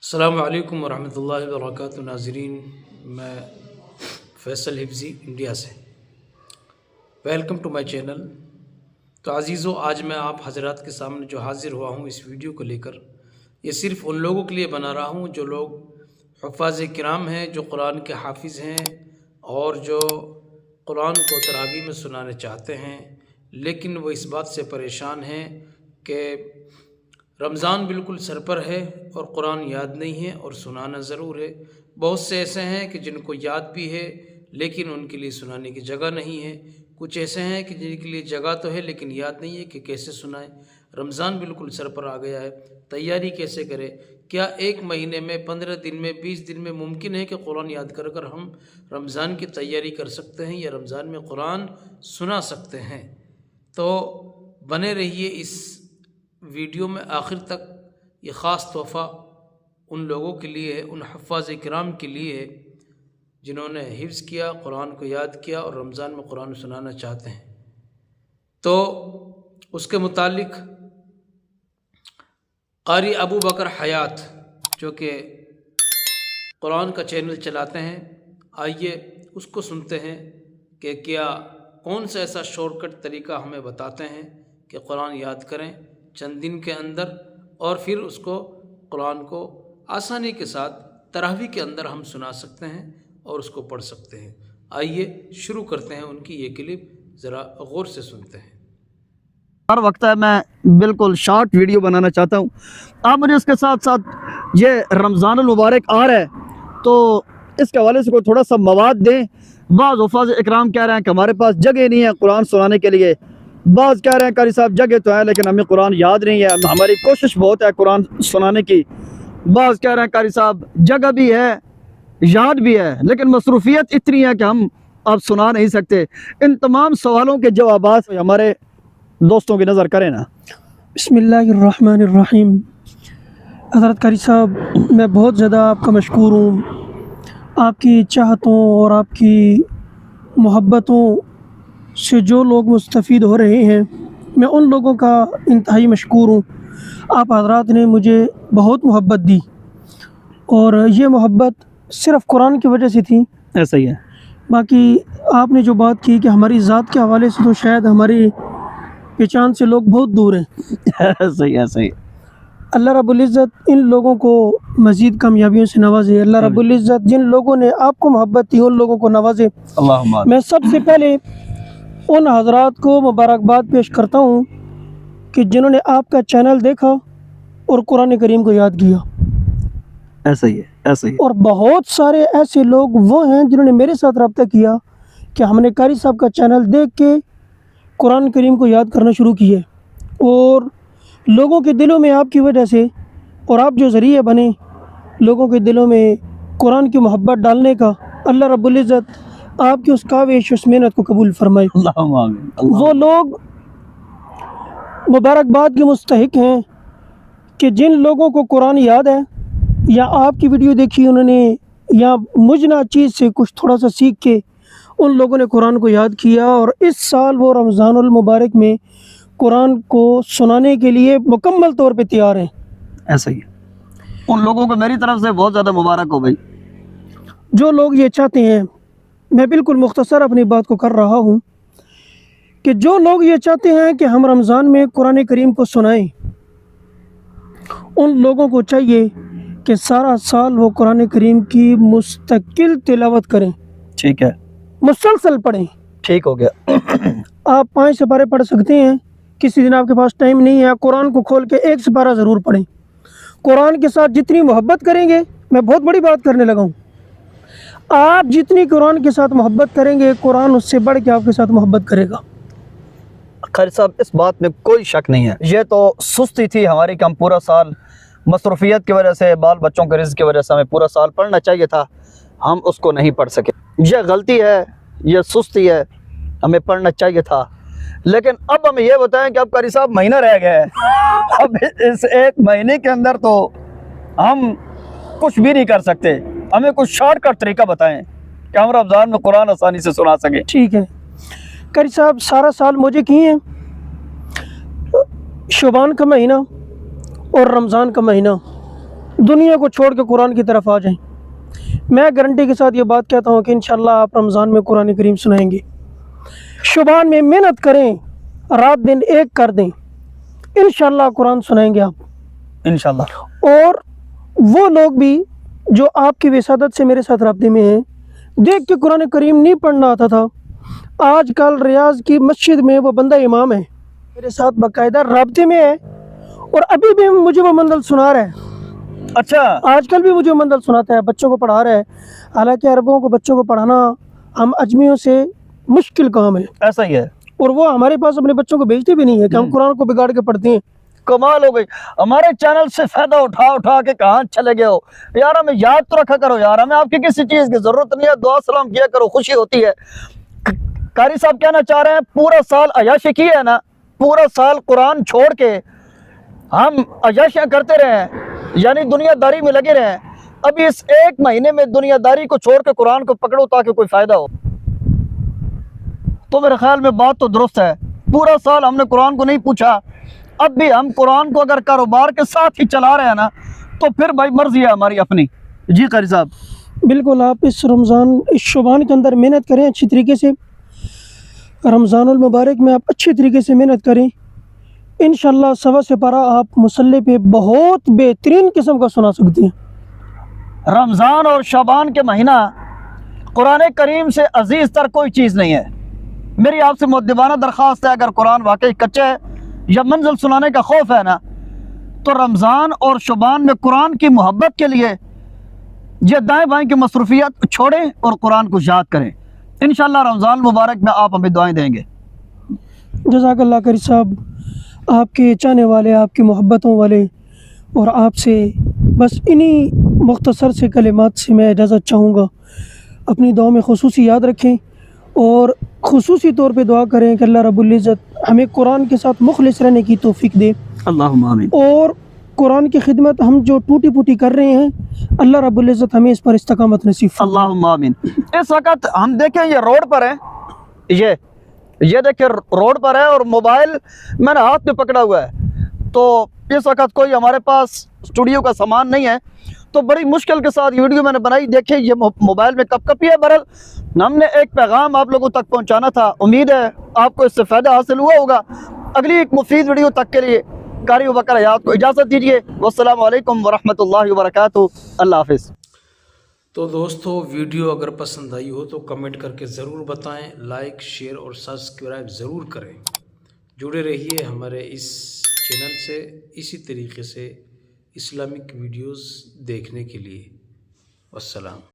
अस्सलामु अलैकुम वरहमतुल्लाहि वबरकातुहू। नाज़रीन, मैं फ़ैसल हिफ्ज़ी इंडिया से वेलकम टू माय चैनल। तो अज़ीज़ों, आज मैं आप हज़रात के सामने जो हाज़िर हुआ हूँ इस वीडियो को लेकर, ये सिर्फ़ उन लोगों के लिए बना रहा हूँ जो लोग हुफ़ाज़ किराम हैं, जो कुरान के हाफिज़ हैं और जो कुरान को तरावी में सुनाने चाहते हैं, लेकिन वो इस बात से परेशान हैं कि रमज़ान बिल्कुल सर पर है और कुरान याद नहीं है और सुनाना ज़रूर है। बहुत से ऐसे हैं कि जिनको याद भी है लेकिन उनके लिए सुनाने की जगह नहीं है। कुछ ऐसे हैं कि जिनके लिए जगह तो है लेकिन याद नहीं है कि कैसे सुनाएं। रमज़ान बिल्कुल सर पर आ गया है, तैयारी कैसे करें? क्या 1 महीने में, 15 दिन में, 20 दिन में मुमकिन है कि कुरान याद कर कर हम रमज़ान की तैयारी कर सकते हैं या रमज़ान में कुरान सुना सकते हैं? तो बने रहिए इस वीडियो में आखिर तक। ये ख़ास तोहफ़ा उन लोगों के लिए है, उन हुफ़ाज़ किराम के लिए है जिन्होंने हिफ्ज़ किया, कुरान को याद किया और रमज़ान में कुरान सुनाना चाहते हैं। तो उसके मुतालिक क़ारी अबू बकर हयात जो कि कुरान का चैनल चलाते हैं, आइए उसको सुनते हैं कि क्या कौन सा ऐसा शॉर्टकट तरीका हमें बताते हैं कि कुरान याद करें चंद दिन के अंदर और फिर उसको कुरान को आसानी के साथ तरावी के अंदर हम सुना सकते हैं और उसको पढ़ सकते हैं। आइए शुरू करते हैं उनकी ये क्लिप, ज़रा गौर से सुनते हैं। हर वक्त है, मैं बिल्कुल शॉर्ट वीडियो बनाना चाहता हूँ। आप मुझे इसके साथ साथ ये रमज़ान मुबारक आ रहा है तो इसके हवाले से कोई थोड़ा सा मवाद दें। बाज़ हुफ़ाज़ इकराम कह रहे हैं कि हमारे पास जगह नहीं है कुरान सुनाने के लिए, बाज़ कह रहे हैं कारी साहब जगह तो है लेकिन हमें कुरान याद नहीं है, हमारी कोशिश बहुत है कुरान सुनाने की। बाज़ कह रहे हैं कारी साहब जगह भी है, याद भी है, लेकिन मसरूफियत इतनी है कि हम अब सुना नहीं सकते। इन तमाम सवालों के जवाबात हमारे दोस्तों की नज़र करें ना। बिस्मिल्लाहिर्रहमानिर्रहीम। हज़रत कारी साहब, मैं बहुत ज़्यादा आपका मशकूर हूँ। आपकी चाहतों और आपकी मोहब्बतों से जो लोग मुस्तफ़ीद हो रहे हैं, मैं उन लोगों का इंतहाई मशकूर हूँ। आप हज़रात ने मुझे बहुत मोहब्बत दी और ये मोहब्बत सिर्फ़ कुरान की वजह से थी। ऐसा ही है। बाकी आपने जो बात की कि हमारी ज़ात के हवाले से तो शायद हमारी पहचान से लोग बहुत दूर हैं। सही है, सही। अल्लाह रब्बुल इज़्ज़त इन लोगों को मज़ीद कामयाबियों से नवाजे। अल्लाह रब्बुल इज़्ज़त जिन लोगों ने आपको मोहब्बत दी उन लोगों को नवाजे। अल्लाहुम्मा। मैं सबसे पहले उन हज़रात को मुबारकबाद पेश करता हूँ कि जिन्होंने आपका चैनल देखा और कुरान करीम को याद किया। ऐसा ही है, ऐसा ही। और बहुत सारे ऐसे लोग वो हैं जिन्होंने मेरे साथ रब्ता किया कि हमने कारी साहब का चैनल देख के कुरान करीम को याद करना शुरू किए और लोगों के दिलों में आपकी वजह से और आप जो ज़रिए बने लोगों के दिलों में कुरान की मोहब्बत डालने का, अल्लाह रब्बुल इज़्ज़त आपकी उस काविश, उस मेहनत को कबूल फरमाए। वो लोग मुबारकबाद के मुस्तहिक हैं कि जिन लोगों को कुरान याद है या आपकी वीडियो देखी उन्होंने या मुझ ना चीज़ से कुछ थोड़ा सा सीख के उन लोगों ने कुरान को याद किया और इस साल वो रमज़ानुल मुबारक में कुरान को सुनाने के लिए मुकम्मल तौर पे तैयार हैं। ऐसा ही है। उन लोगों को मेरी तरफ से बहुत ज़्यादा मुबारक हो भाई। जो लोग ये चाहते हैं, मैं बिल्कुल मुख्तसर अपनी बात को कर रहा हूँ कि जो लोग ये चाहते हैं कि हम रमज़ान में कुरान करीम को सुनाएं, उन लोगों को चाहिए कि सारा साल वो कुरान करीम की मुस्तकिल तिलावत करें। ठीक है, मुसलसल पढ़ें। ठीक हो गया। आप 5 सिपारे पढ़ सकते हैं, किसी दिन आपके पास टाइम नहीं है, कुरान को खोल के 1 सिपारा ज़रूर पढ़ें। कुरान के साथ जितनी मोहब्बत करेंगे, मैं बहुत बड़ी बात करने लगा हूँ, आप जितनी कुरान के साथ मोहब्बत करेंगे कुरान उससे बढ़ के आपके साथ मोहब्बत करेगा। खैर साहब, इस बात में कोई शक नहीं है। ये तो सुस्ती थी हमारी कि हम पूरा साल मसरूफियत की वजह से, बाल बच्चों के रिज़्क़ की वजह से हमें पूरा साल पढ़ना चाहिए था, हम उसको नहीं पढ़ सके। यह गलती है, यह सुस्ती है, हमें पढ़ना चाहिए था। लेकिन अब हमें यह बताएं कि अब कारी साहब महीना रह गया है, अब इस 1 महीने के अंदर तो हम कुछ भी नहीं कर सकते। हमें कुछ शॉर्टकट तरीका बताएं कि हम रमज़ान में कुरान आसानी से सुना सकें। ठीक है कारी साहब, सारा साल मुझे किए हैं, शबान का महीना और रमज़ान का महीना दुनिया को छोड़ के कुरान की तरफ आ जाएं। मैं गारंटी के साथ ये बात कहता हूँ कि इंशाल्लाह आप रमज़ान में कुरान करीम सुनाएंगे। शुबान में मेहनत करें, रात दिन एक कर दें, इंशाल्लाह कुरान सुनाएंगे आप इंशाल्लाह। और वो लोग भी जो आपकी विसादत से मेरे साथ रब्ते में हैं, देख के कुरान करीम नहीं पढ़ना आता था, आजकल रियाज की मस्जिद में वो बंदा इमाम है, मेरे साथ बाकायदा रब्ते में है और अभी भी मुझे वो मंजिल सुना रहा है। अच्छा, आजकल भी मुझे मंजिल सुनाता है, बच्चों को पढ़ा रहा है। हालांकि अरबों को बच्चों को पढ़ाना हम अजमियों से मुश्किल काम है, ऐसा ही है। और वो हमारे पास अपने बच्चों को भेजते भी नहीं है कि हम कुरान को बिगाड़ के पढ़ते हैं। कमाल हो गई। हमारे चैनल से फायदा उठा उठा के कहाँ चले गए हो यार। हमें याद तो रखा करो यार, हमें आपकी किसी चीज की जरूरत नहीं है। दुआ सलाम किया करो, खुशी होती है। कारी साहब कहना चाह रहे हैं पूरा साल अयाशी की है ना, पूरा साल कुरान छोड़ के हम अयाशियां करते रहे, यानी दुनियादारी में लगे रहे। अभी इस एक महीने में दुनियादारी को छोड़ के कुरान को पकड़ो ताकि कोई फायदा हो। तो मेरे ख्याल में बात तो दुरुस्त है। पूरा साल हमने कुरान को नहीं पूछा, अब भी हम कुरान को अगर कारोबार के साथ ही चला रहे हैं ना, तो फिर भाई मर्जी है हमारी अपनी। जी कारी साहब, बिल्कुल। आप इस रमज़ान, इस शुबान के अंदर मेहनत करें अच्छी तरीके से। रमज़ानुल मुबारक में आप अच्छी तरीके से मेहनत करें। इंशाल्लाह सवा से पारा आप मुसल्ले पे बहुत बेहतरीन किस्म का सुना सकती हैं। रमज़ान और शाबान के महीना कुरान करीम से अजीज़ तर कोई चीज़ नहीं है। मेरी आपसे मुद्दबाना दरख्वास्त है, अगर कुरान वाकई कच्चा है या मंजिल सुनाने का खौफ है ना, तो रमज़ान और शुबान में कुरान की मोहब्बत के लिए ये दाएँ बाएँ की मसरूफियत छोड़ें और कुरान को याद करें। इंशाल्लाह रमज़ान मुबारक में आप हमें दुआएं देंगे। जज़ाकल्लाह कारी साहब, आपके चाहने वाले, आपकी मोहब्बतों वाले और आपसे बस इन्हीं मुख्तसर से कलिमात से मैं इजाज़त चाहूँगा। अपनी दुआ में खुसूसी याद रखें और खुसूसी तौर पे दुआ करें कि अल्लाह रब्बुल इज़्ज़त हमें कुरान के साथ मुखलिस रहने की तौफीक दे। अल्लाहुम्मा आमीन। और कुरान की खिदमत हम जो टूटी फूटी कर रहे हैं, अल्लाह रब्बुल इज़्ज़त हमें इस पर इस्तकामत नसीब फरमाए। अल्लाहुम्मा आमीन। इस वक्त हम देखें ये रोड पर है, ये देखिए रोड पर है और मोबाइल मैंने हाथ में पकड़ा हुआ है। तो इस वक्त कोई हमारे पास स्टूडियो का सामान नहीं है, तो बड़ी मुश्किल के साथ ये वीडियो मैंने बनाई। देखिए ये मोबाइल में कपकपी है। बहरहाल हमने एक पैगाम आप लोगों तक पहुंचाना था। उम्मीद है आपको इससे फ़ायदा हासिल हुआ होगा। अगली एक मुफीद वीडियो तक के लिए कारी अबूबकर हयात को इजाज़त दीजिए। वस्सलामु अलैकुम वरहमतुल्लाहि वबरकातुहू। अल्लाह हाफ़िज़। तो दोस्तों, वीडियो अगर पसंद आई हो तो कमेंट करके ज़रूर बताएं, लाइक शेयर और सब्सक्राइब ज़रूर करें। जुड़े रहिए हमारे इस चैनल से इसी तरीके से इस्लामिक वीडियोस देखने के लिए। वस्सलाम।